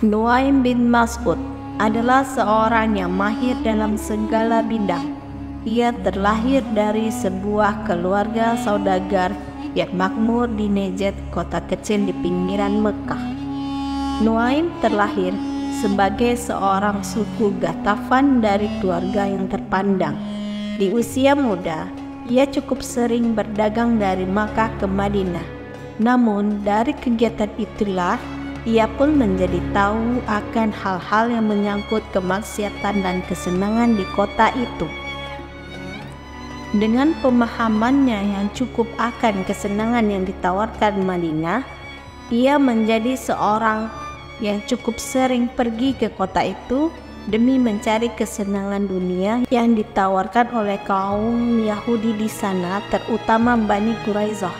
Nuaim bin Mas'ud adalah seorang yang mahir dalam segala bidang. Ia terlahir dari sebuah keluarga saudagar yang makmur di Najd, kota kecil di pinggiran Mekah. Nuaim terlahir sebagai seorang suku Ghatafan dari keluarga yang terpandang. Di usia muda, ia cukup sering berdagang dari Makkah ke Madinah. Namun, dari kegiatan itulah ia pun menjadi tahu akan hal-hal yang menyangkut kemaksiatan dan kesenangan di kota itu. Dengan pemahamannya yang cukup akan kesenangan yang ditawarkan Madinah, ia menjadi seorang yang cukup sering pergi ke kota itu demi mencari kesenangan dunia yang ditawarkan oleh kaum Yahudi di sana, terutama Bani Quraisyah.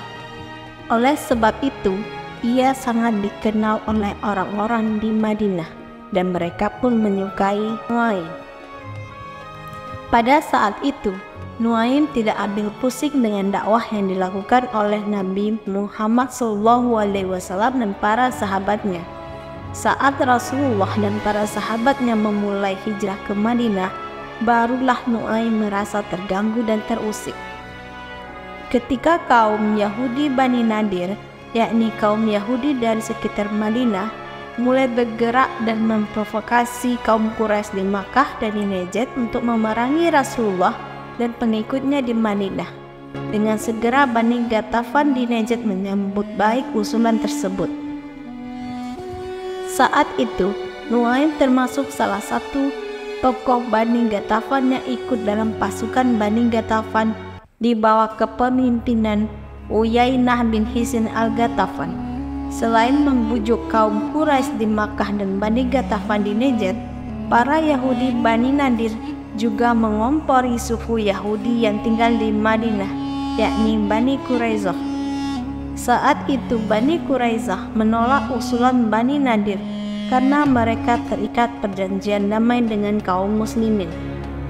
Oleh sebab itu, ia sangat dikenal oleh orang-orang di Madinah dan mereka pun menyukai Nuaim. Pada saat itu, Nuaim tidak ambil pusing dengan dakwah yang dilakukan oleh Nabi Muhammad SAW dan para sahabatnya. Saat Rasulullah dan para sahabatnya memulai hijrah ke Madinah, barulah Nuaim merasa terganggu dan terusik. Ketika kaum Yahudi Bani Nadir, yakni kaum Yahudi dari sekitar Madinah, mulai bergerak dan memprovokasi kaum Quraisy di Makkah dan di Najd untuk memerangi Rasulullah dan pengikutnya di Madinah. Dengan segera Bani Ghatafan di Najd menyambut baik usulan tersebut. Saat itu, Nuaim termasuk salah satu tokoh Bani Ghatafan yang ikut dalam pasukan Bani Ghatafan di bawah kepemimpinan Uyainah bin Hisn al-Ghatafan. Selain membujuk kaum Quraisy di Makkah dan Bani Ghatafan di Najd, para Yahudi Bani Nadir juga mengompori suku Yahudi yang tinggal di Madinah, yakni Bani Quraisyah. Saat itu Bani Quraisyah menolak usulan Bani Nadir karena mereka terikat perjanjian damai dengan kaum muslimin.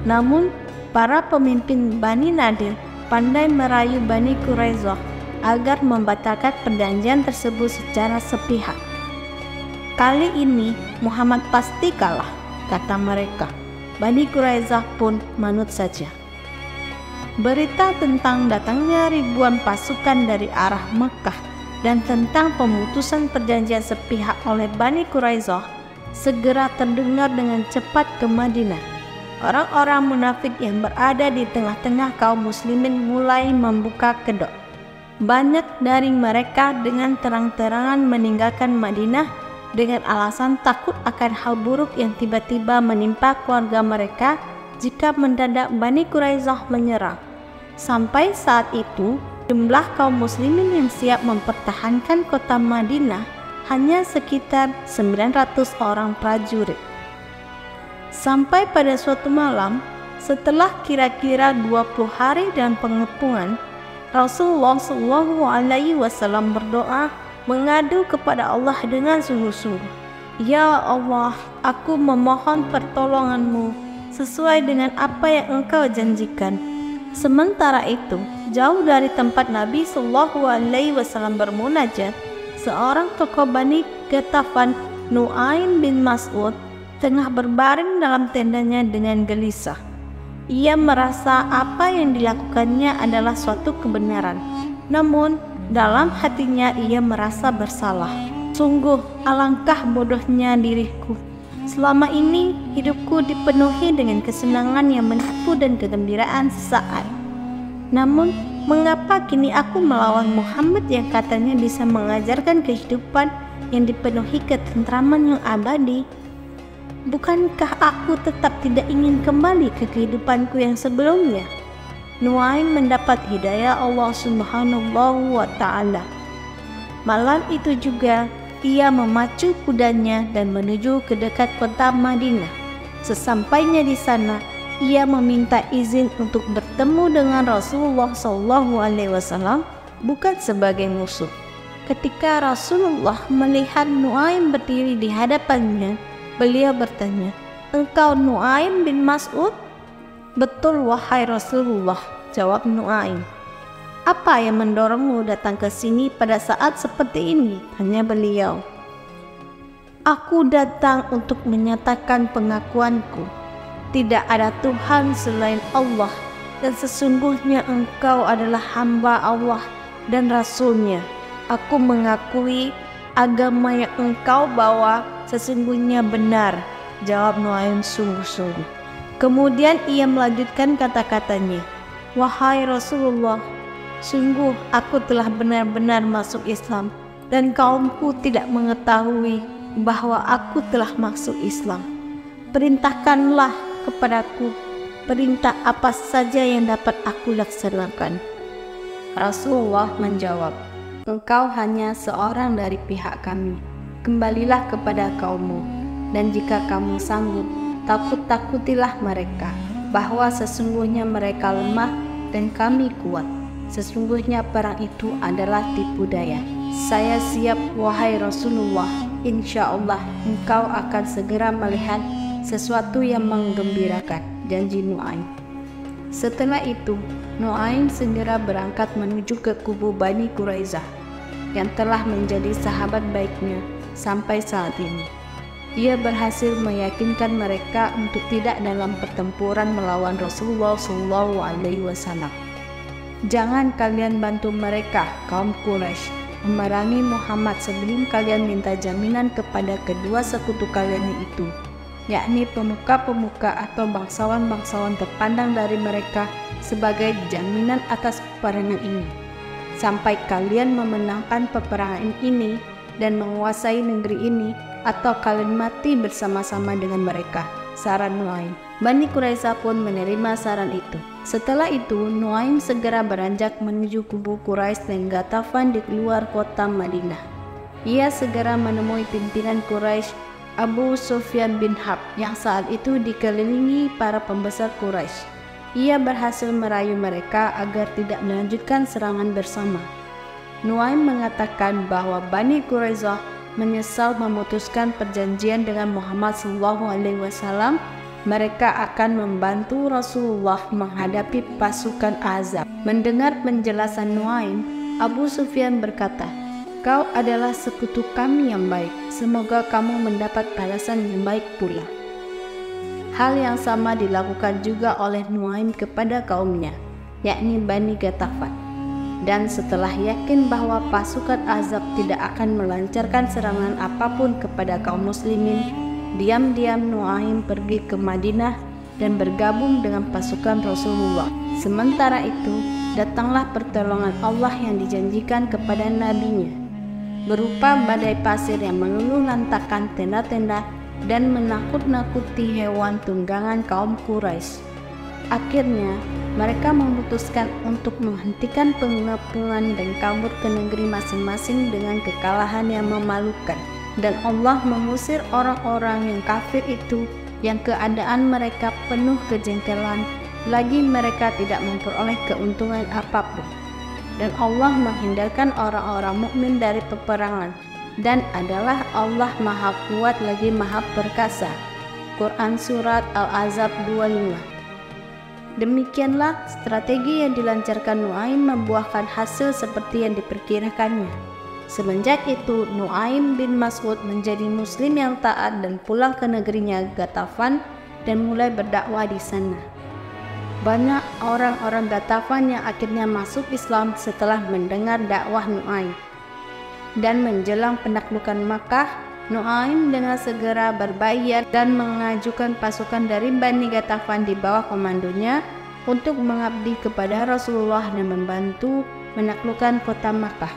Namun, para pemimpin Bani Nadir pandai merayu Bani Quraisyah agar membatalkan perjanjian tersebut secara sepihak. Kali ini Muhammad pasti kalah, kata mereka. Bani Quraisyah pun manut saja. Berita tentang datangnya ribuan pasukan dari arah Mekah dan tentang pemutusan perjanjian sepihak oleh Bani Quraisyah segera terdengar dengan cepat ke Madinah. Orang-orang munafik yang berada di tengah-tengah kaum muslimin mulai membuka kedok. Banyak dari mereka dengan terang-terangan meninggalkan Madinah dengan alasan takut akan hal buruk yang tiba-tiba menimpa keluarga mereka jika mendadak Bani Quraisyah menyerang. Sampai saat itu, jumlah kaum muslimin yang siap mempertahankan kota Madinah hanya sekitar 900 orang prajurit. Sampai pada suatu malam, setelah kira-kira 20 hari dan pengepungan, Rasulullah SAW berdoa mengadu kepada Allah dengan sungguh-sungguh. Ya Allah, aku memohon pertolonganmu sesuai dengan apa yang engkau janjikan. Sementara itu, jauh dari tempat Nabi SAW bermunajat, seorang tokoh Bani Ghatafan, Nuaim bin Mas'ud, tengah berbaring dalam tendanya dengan gelisah. Ia merasa apa yang dilakukannya adalah suatu kebenaran. Namun, dalam hatinya ia merasa bersalah. Sungguh, alangkah bodohnya diriku. Selama ini, hidupku dipenuhi dengan kesenangan yang menipu dan kegembiraan sesaat. Namun, mengapa kini aku melawan Muhammad yang katanya bisa mengajarkan kehidupan yang dipenuhi ketentraman yang abadi? Bukankah aku tetap tidak ingin kembali ke kehidupanku yang sebelumnya? Nuaim mendapat hidayah Allah Subhanahu wa Ta'ala. Malam itu juga ia memacu kudanya dan menuju ke dekat kota Madinah. Sesampainya di sana, ia meminta izin untuk bertemu dengan Rasulullah SAW, bukan sebagai musuh. Ketika Rasulullah melihat Nuaim berdiri di hadapannya, beliau bertanya, "Engkau Nuaim bin Mas'ud?" "Betul wahai Rasulullah," jawab Nuaim. "Apa yang mendorongmu datang ke sini pada saat seperti ini?" tanya beliau. Aku datang untuk menyatakan pengakuanku. Tidak ada Tuhan selain Allah, dan sesungguhnya engkau adalah hamba Allah dan Rasul-Nya. Aku mengakui agama yang engkau bawa sesungguhnya benar, jawab Nuaim sungguh-sungguh. Kemudian ia melanjutkan kata-katanya, wahai Rasulullah, sungguh aku telah benar-benar masuk Islam, dan kaumku tidak mengetahui bahwa aku telah masuk Islam. Perintahkanlah kepadaku perintah apa saja yang dapat aku laksanakan. Rasulullah menjawab, engkau hanya seorang dari pihak kami. Kembalilah kepada kaummu, dan jika kamu sanggup, takut-takutilah mereka, bahwa sesungguhnya mereka lemah dan kami kuat. Sesungguhnya perang itu adalah tipu daya. Saya siap wahai Rasulullah, insya Allah engkau akan segera melihat sesuatu yang menggembirakan, janji Nuaim. Setelah itu, Nuaim segera berangkat menuju ke kubu Bani Quraisyah yang telah menjadi sahabat baiknya sampai saat ini. Ia berhasil meyakinkan mereka untuk tidak dalam pertempuran melawan Rasulullah SAW. Jangan kalian bantu mereka, kaum Quraisy, memerangi Muhammad sebelum kalian minta jaminan kepada kedua sekutu kalian itu, yakni pemuka-pemuka atau bangsawan-bangsawan terpandang dari mereka sebagai jaminan atas peperangan ini. Sampai kalian memenangkan peperangan ini dan menguasai negeri ini, atau kalian mati bersama-sama dengan mereka, saran Nuaim. Bani Quraisyah pun menerima saran itu. Setelah itu, Nuaim segera beranjak menuju kubu Quraisy dan Ghatafan di luar kota Madinah. Ia segera menemui pimpinan Quraisy, Abu Sufyan bin Harb, yang saat itu dikelilingi para pembesar Quraisy. Ia berhasil merayu mereka agar tidak melanjutkan serangan bersama. Nuaim mengatakan bahwa Bani Quraisyah menyesal memutuskan perjanjian dengan Muhammad SAW. Mereka akan membantu Rasulullah menghadapi pasukan Ahzab. Mendengar penjelasan Nuaim, Abu Sufyan berkata, kau adalah sekutu kami yang baik, semoga kamu mendapat balasan yang baik pula. Hal yang sama dilakukan juga oleh Nuaim kepada kaumnya, yakni Bani Ghatafan. Dan setelah yakin bahwa pasukan Ahzab tidak akan melancarkan serangan apapun kepada kaum muslimin, diam-diam Nuaim pergi ke Madinah dan bergabung dengan pasukan Rasulullah. Sementara itu, datanglah pertolongan Allah yang dijanjikan kepada nabinya, berupa badai pasir yang meluluh lantakkan tenda-tenda dan menakut-nakuti hewan tunggangan kaum Quraisy. Akhirnya, mereka memutuskan untuk menghentikan pengepungan dan kabur ke negeri masing-masing dengan kekalahan yang memalukan. Dan Allah mengusir orang-orang yang kafir itu yang keadaan mereka penuh kejengkelan, lagi mereka tidak memperoleh keuntungan apapun. Dan Allah menghindarkan orang-orang mukmin dari peperangan, dan adalah Allah Maha Kuat lagi Maha Perkasa. Quran Surat Al-Ahzab 25. Demikianlah strategi yang dilancarkan Nuaim membuahkan hasil seperti yang diperkirakannya. Semenjak itu, Nuaim bin Mas'ud menjadi muslim yang taat dan pulang ke negerinya Ghatafan dan mulai berdakwah di sana. Banyak orang-orang Ghatafan yang akhirnya masuk Islam setelah mendengar dakwah Nuaim. Dan menjelang penaklukan Makkah, Nuaim dengan segera berbayar dan mengajukan pasukan dari Bani Ghatafan di bawah komandonya untuk mengabdi kepada Rasulullah dan membantu menaklukkan kota Makkah.